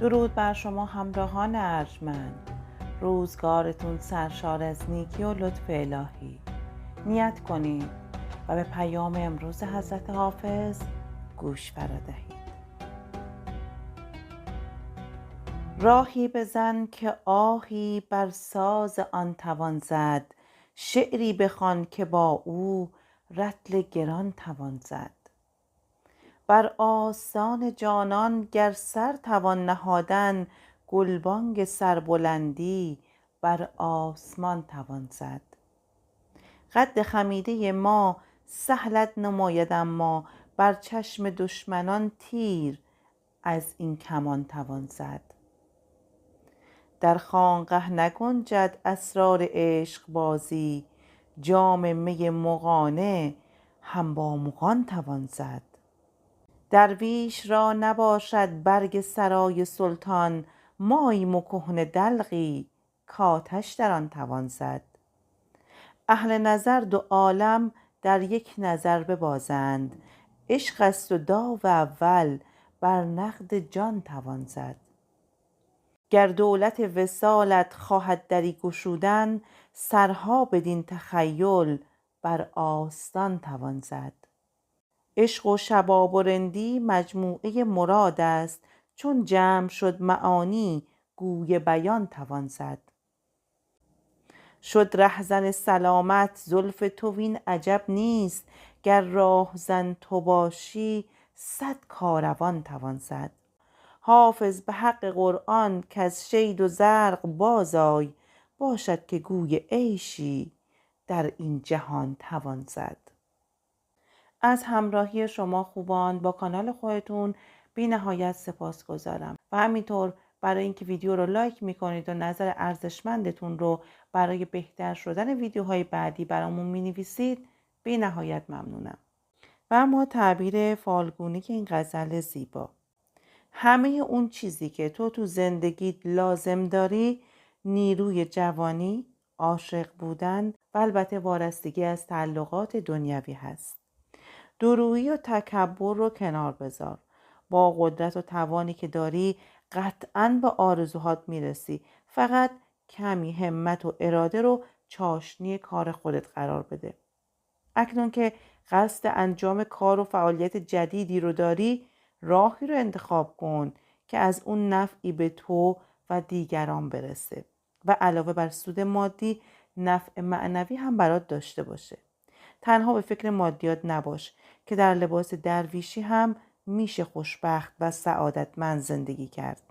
درود بر شما همراهان ارجمند. روزگارتون سرشار از نیکی و لطف الهی. نیت کنید و به پیام امروز حضرت حافظ گوش فرادهید. راهی بزن که آهی بر ساز آن توان زد، شعری بخوان که با او رطل گران توان زد. بر آستان جانان گر سر توان نهادن، گلبانگ سربلندی بر آسمان توان زد. قد خمیده ما سهلت نماید، اما بر چشم دشمنان تیر از این کمان توان زد. در خانقه نگنجد اسرار عشق بازی، جام می مغانه هم با مغان توان زد. درویش را نباشد برگ سرای سلطان، ماییم و کهنه دلقی کآتش در آن توان زد. اهل نظر دو عالم در یک نظر ببازند، عشق است و داو اول بر نقد جان توان زد. گر دولت وصالت خواهد دری گشودن، سرها بدین تخیل بر آستان توان زد. عشق و شباب و رندی مجموعه مراد است، چون جمع شد معانی گوی بیان توان زد. شد رهزن سلامت زلف تو وین عجب نیست، گر راهزن تو باشی صد کاروان توان زد. حافظ به حق قرآن کز شید و زرق بازآی، باشد که گوی عیشی در این جهان توان زد. از همراهی شما خوبان با کانال خودتون بی نهایت سپاسگزارم و همینطور برای اینکه ویدیو رو لایک میکنید و نظر ارزشمندتون رو برای بهتر شدن ویدیوهای بعدی برامون مینویسید بی نهایت ممنونم. و اما تعبیر فالگونی این غزل زیبا: همه اون چیزی که تو زندگیت لازم داری، نیروی جوانی، عاشق بودن و البته وارستگی از تعلقات دنیوی هست. دورویی و تکبر رو کنار بذار. با قدرت و توانی که داری قطعاً به آرزوهات میرسی. فقط کمی همت و اراده رو چاشنی کار خودت قرار بده. اکنون که قصد انجام کار و فعالیت جدیدی رو داری، راهی رو انتخاب کن که از اون نفعی به تو و دیگران برسه و علاوه بر سود مادی نفع معنوی هم برات داشته باشه. تنها به فکر مادیات نباش که در لباس درویشی هم میشه خوشبخت و سعادتمند زندگی کرد.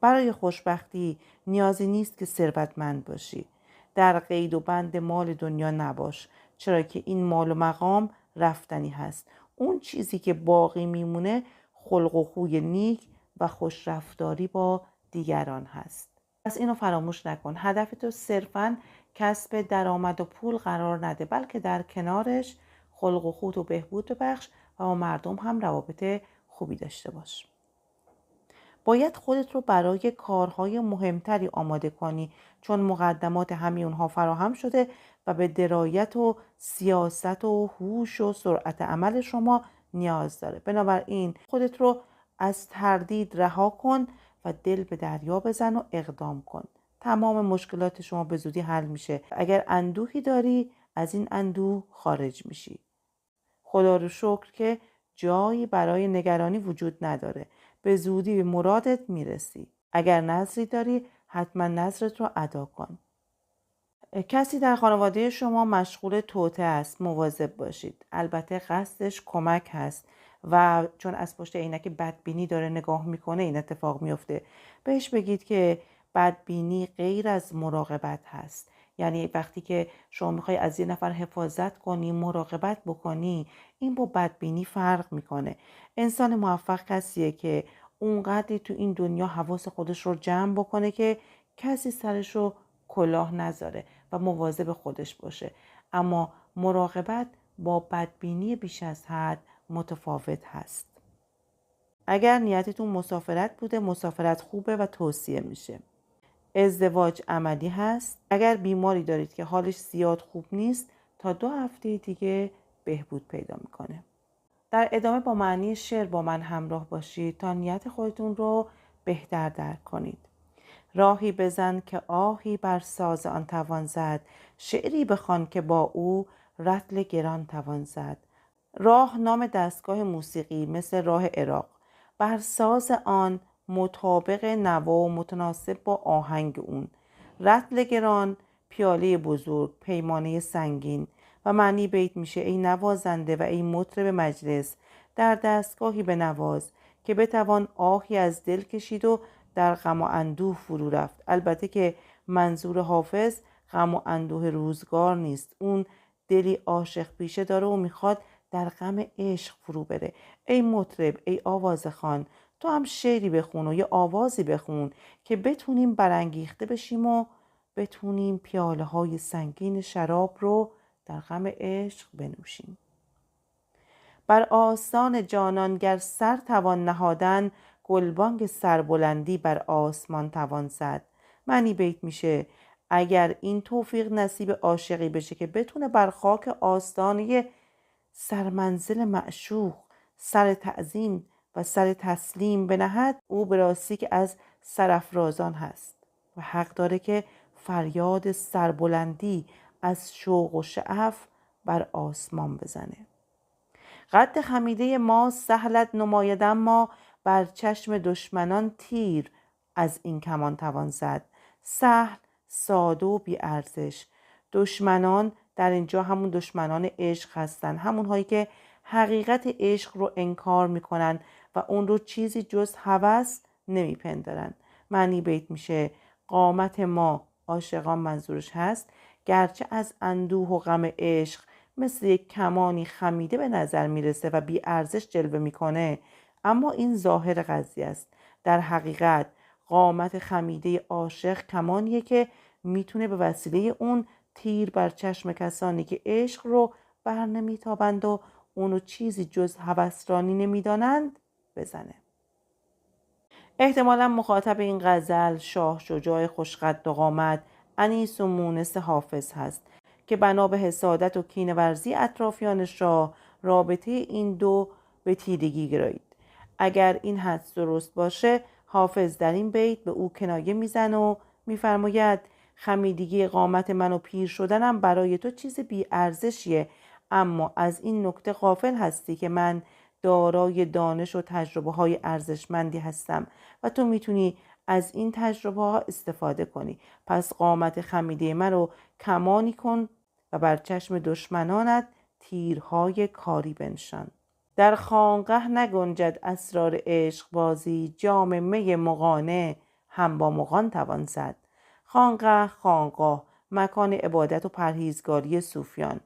برای خوشبختی نیازی نیست که ثروتمند باشی. در قید و بند مال دنیا نباش، چرا که این مال و مقام رفتنی هست. اون چیزی که باقی میمونه خلق و خوی نیک و خوش رفتاری با دیگران هست. پس اینو فراموش نکن. هدفتو صرفاً کسب درآمد و پول قرار نده، بلکه در کنارش خلق و خو رو بهبود ببخش و با مردم هم روابط خوبی داشته باش. باید خودت رو برای کارهای مهمتری آماده کنی، چون مقدمات همه اونها فراهم شده و به درایت و سیاست و هوش و سرعت عمل شما نیاز داره. بنابراین خودت رو از تردید رها کن و دل به دریا بزن و اقدام کن. تمام مشکلات شما به زودی حل میشه. اگر اندوهی داری از این اندوه خارج میشی. خدا رو شکر که جایی برای نگرانی وجود نداره. به زودی به مرادت میرسی. اگر نظری داری حتما نظرت رو ادا کن. کسی در خانواده شما مشغول توطئه است، مواظب باشید. البته قصدش کمک هست و چون از پشت عینک بدبینی داره نگاه میکنه این اتفاق میفته. بهش بگید که بدبینی غیر از مراقبت هست. یعنی وقتی که شما میخوای از یه نفر حفاظت کنی، مراقبت بکنی، این با بدبینی فرق میکنه. انسان موفق کسیه که اونقدری تو این دنیا حواس خودش رو جمع بکنه که کسی سرش رو کلاه نذاره و مواظب خودش باشه. اما مراقبت با بدبینی بیش از حد متفاوت هست. اگر نیتتون مسافرت بوده، مسافرت خوبه و توصیه میشه. ازدواج عملی هست. اگر بیماری دارید که حالش زیاد خوب نیست، تا 2 هفته دیگه بهبود پیدا میکنه. در ادامه با معنی شعر با من همراه باشید تا نیت خودتون رو بهتر درک کنید. راهی بزن که آهی بر ساز آن توان زد، شعری بخوان که با او رطل گران توان زد. راه نام دستگاه موسیقی مثل راه عراق، بر ساز آن مطابق نوا و متناسب با آهنگ اون. رطل گران، پیاله بزرگ، پیمانه سنگین. و معنی بیت میشه ای نوازنده و ای مطرب مجلس، در دستگاهی بنواز که بتوان آهی از دل کشید و در غم و اندوه فرو رفت. البته که منظور حافظ غم و اندوه روزگار نیست، اون دلی عاشق پیشه داره و میخواد در غم عشق فرو بره. ای مطرب، ای آوازخوان، تو هم شعری بخون و یه آوازی بخون که بتونیم برانگیخته بشیم و بتونیم پیاله های سنگین شراب رو در غم عشق بنوشیم. بر آستان جانان گر سر توان نهادن، گلبانگ سربلندی بر آسمان توان زد. معنی بیت میشه اگر این توفیق نصیب عاشقی بشه که بتونه بر خاک آستانه سرمنزل معشوق سر تعظیم و سر تسلیم بنهد، او به راستی که از سرافرازان هست و حق داره که فریاد سربلندی از شوق و شعف بر آسمان بزنه. قد خمیده ما سهلت نماید، اما بر چشم دشمنان تیر از این کمان توان زد. سهل، ساده و بی ارزش. دشمنان در اینجا همون دشمنان عشق هستن، همون هایی که حقیقت عشق رو انکار میکنن و اون رو چیزی جز هوس نمیپندارن. معنی بیت میشه قامت ما، عاشقان منظورش هست، گرچه از اندوه و غم عشق مثل یک کمانی خمیده به نظر میرسه و بی ارزش جلوه میکنه، اما این ظاهر قضیه است. در حقیقت قامت خمیده عاشق کمانیه که میتونه به وسیله اون تیر بر چشم کسانی که عشق رو بر نمیتابند و اونو چیزی جز هوسرانی نمیدانند بزنه. احتمالا مخاطب این غزل شاه شجاع خوشقد و قامت انیس و مونس حافظ هست که بنا به حسادت و کینه‌ورزی اطرافیان شاه رابطه این دو به تیرگی گرایید. اگر این حدس درست باشه، حافظ در این بیت به او کنایه میزنه و میفرماید خمیدگی قامت من و پیر شدنم برای تو چیز بی ارزشیه، اما از این نکته غافل هستی که من دارای دانش و تجربه های ارزشمندی هستم و تو میتونی از این تجربه ها استفاده کنی. پس قامت خمیده من رو کمانی کن و بر چشم دشمنانت تیرهای کاری بنشان. در خانقه نگنجد اسرار عشق بازی، جام می مغانه هم با مغان توان زد. خانقه، خانقاه، مکان عبادت و پرهیزگاری صوفیان.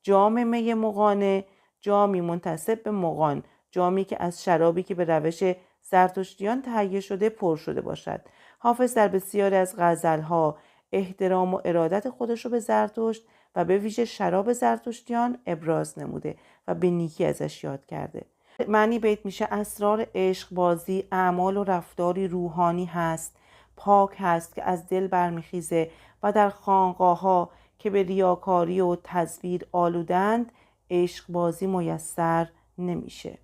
جام می مغانه، جامی منتسب به مغان، جامی که از شرابی که به روش زرتشتیان تهیه شده پر شده باشد. حافظ در بسیاری از غزلها احترام و ارادت خودش رو به زرتشت و به ویژه شراب زرتشتیان ابراز نموده و به نیکی ازش یاد کرده. معنی بیت میشه اسرار عشق بازی اعمال و رفتاری روحانی هست، پاک هست که از دل برمیخیزه و در خانقاه ها که به ریاکاری و تزویر آلودند عشق بازی میسر نمیشه.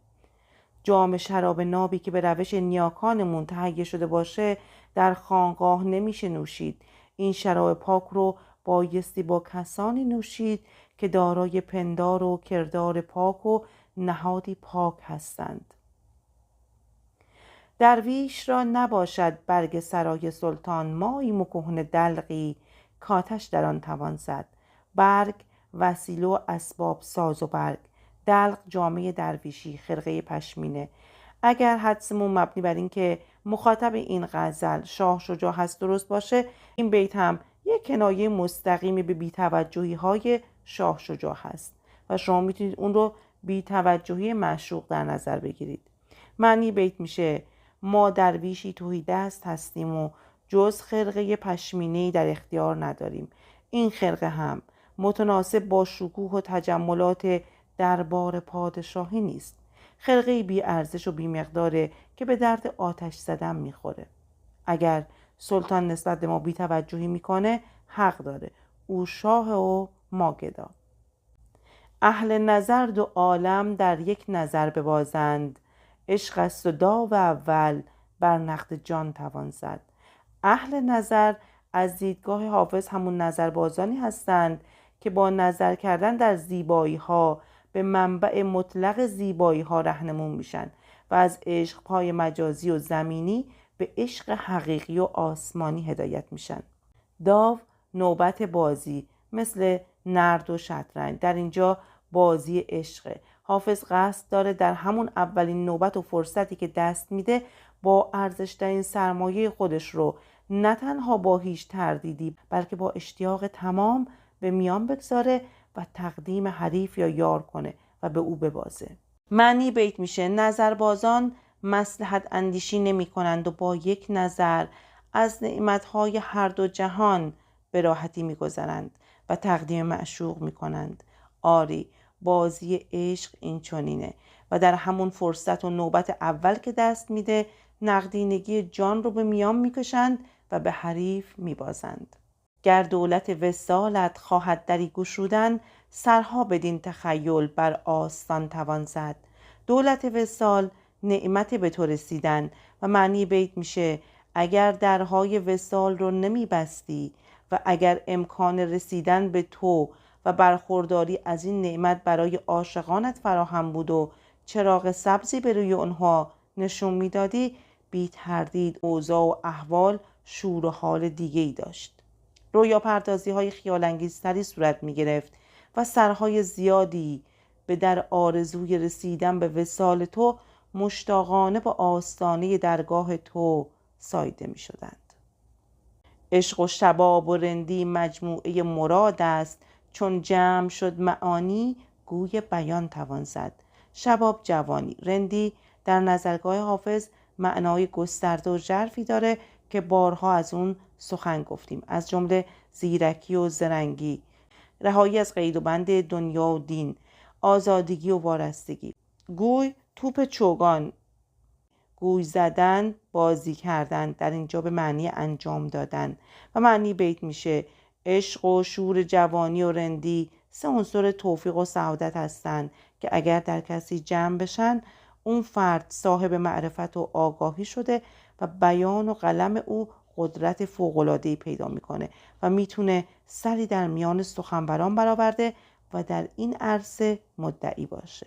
جام شراب نابی که به روش نیاکانمون تهیه شده باشه در خانقاه نمیشه نوشید. این شراب پاک رو بایستی با کسانی نوشید که دارای پندار و کردار پاک و نهادی پاک هستند. درویش را نباشد برگ سرای سلطان، ماییم و کهنه دلقی کاتش در آن توان زد. برگ وسیله و اسباب ساز و برگ، دلق جامعه درویشی، خرقه پشمینه. اگر حدسمون مبنی بر این که مخاطب این غزل شاه شجاع هست درست باشه، این بیت هم یک کنایه مستقیمی به بی‌توجهی های شاه شجاع هست و شما میتونید اون رو بی‌توجهی معشوق در نظر بگیرید. معنی بیت میشه ما درویشی تهی دست هستیم و جز خرقه پشمینه‌ای در اختیار نداریم. این خرقه هم متناسب با شکوه و تجملات دربار پادشاهی نیست. خرقه بی ارزش و بی مقداره که به درد آتش زدن میخوره. اگر سلطان نسبت به ما بی توجهی میکنه حق داره، او شاه و ما گدا. اهل نظر دو عالم در یک نظر ببازند، عشق است و داو اول بر نقد جان توان زد. اهل نظر از دیدگاه حافظ همون نظربازانی هستند که با نظر کردن در زیبایی ها به منبع مطلق زیبایی ها رهنمون میشن و از عشقهای مجازی و زمینی به عشق حقیقی و آسمانی هدایت میشن. داو نوبت بازی مثل نرد و شطرنج در اینجا بازی عشقه. حافظ قصد داره در همون اولین نوبت و فرصتی که دست میده با ارزشترین سرمایه خودش رو نه تنها با هیچ تردیدی بلکه با اشتیاق تمام به میان بگذاره و تقدیم حریف یا یار کنه و به او ببازه. معنی بیت میشه نظربازان مصلحت اندیشی نمی کنند و با یک نظر از نعمتهای هر دو جهان به راحتی می گذرند و تقدیم معشوق می کنند. آری بازی عشق این چنینه و در همون فرصت و نوبت اول که دست میده نقدینگی جان رو به میان میکشند و به حریف میبازند. گر دولت وصالت خواهد دری گشودن سرها بدین تخیل بر آستان توان زد. دولت وصال نعمت به تو رسیدن و معنی بیت میشه اگر درهای وصال رو نمیبستی و اگر امکان رسیدن به تو و برخورداری از این نعمت برای عاشقانت فراهم بود و چراغ سبزی به روی اونها نشون میدادی بی تردید اوضاع و احوال شور و حال دیگه‌ای داشت. رویا پردازی های خیال انگیزتری صورت می گرفت و سرهای زیادی به در آرزوی رسیدن به وصال تو مشتاقانه با آستانه درگاه تو ساییده می شدند. عشق و شباب و رندی مجموعه مراد است چون جمع شد معانی گوی بیان توان زد. شباب جوانی، رندی در نظرگاه حافظ معنای گسترده و ژرفی داره که بارها از اون سخن گفتیم، از جمله زیرکی و زرنگی، رهایی از قید و بند دنیا و دین، آزادگی و وارستگی. گوی توپ چوگان، گوی زدن، بازی کردن در اینجا به معنی انجام دادن و معنی بیت میشه عشق و شور جوانی و رندی سه عنصر توفیق و سعادت هستند که اگر در کسی جمع بشن اون فرد صاحب معرفت و آگاهی شده و بیان و قلم او قدرت فوق‌العاده‌ای پیدا میکنه و میتونه سری در میان سخنوران برآورده و در این عرصه مدعی باشه.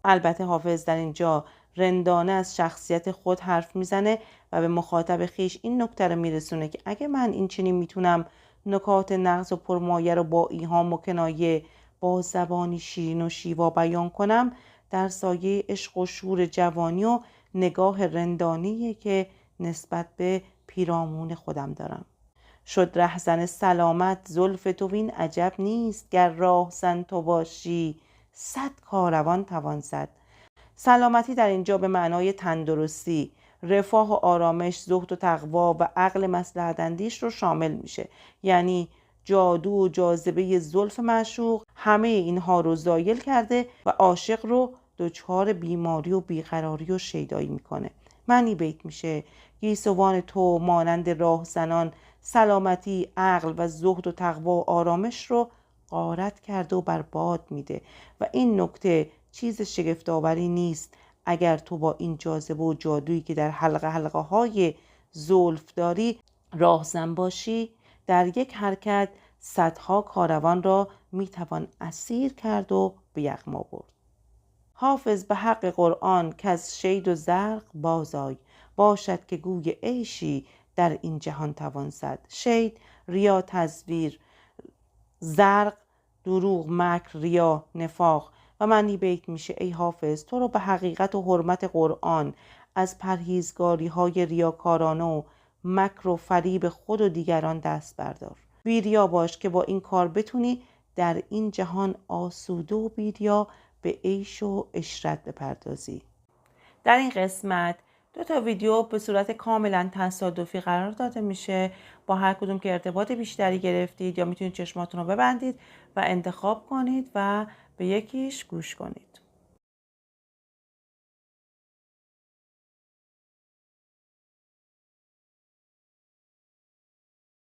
البته حافظ در اینجا رندانه از شخصیت خود حرف میزنه و به مخاطب خیش این نکته رو میرسونه که اگه من این چنین میتونم نکات نغز و پرمایه رو با ایهام و کنایه با زبانی شیرین و شیوا بیان کنم، در سایه عشق و شور جوانی و نگاه رندانه‌ای که نسبت به پیرامون خودم دارم. شد رهزن سلامت زلف تو وین عجب نیست گر راهزن تو باشی 100 کاروان توان زد. سلامتی در اینجا به معنای تندرستی، رفاه و آرامش، زهد و تقوا و عقل مصلحت اندیش رو شامل میشه. یعنی جادو و جاذبه زلف معشوق همه اینها رو زایل کرده و عاشق رو دچار بیماری و بیقراری و شیدایی میکنه. معنی بیت میشه گیسوان تو مانند راهزنان سلامتی، عقل و زهد و تقوا و آرامش رو غارت کرده و برباد میده و این نکته چیز شگفت‌آوری نیست اگر تو با این جاذبه و جادویی که در حلقه های زلف داری راهزن باشی. در یک حرکت صدها کاروان را میتوان اسیر کرد و به یغما برد. حافظ به حق قرآن که از شید و زرق بازآی باشد که گوی عیشی در این جهان توان زد. شید ریا تزویر، زرق دروغ مکر ریا نفاق و معنی بیت میشه ای حافظ تو رو به حقیقت و حرمت قرآن از پرهیزگاری های ریاکارانه و مکر و فریب خود و دیگران دست بردار. بیریا باش که با این کار بتونی در این جهان آسوده و بیریا به عیش و عشرت بپردازی. در این قسمت 2 ویدیو به صورت کاملا تصادفی قرار داده میشه. با هر کدوم که ارتباط بیشتری گرفتید یا میتونید چشماتون رو ببندید و انتخاب کنید و به یکیش گوش کنید.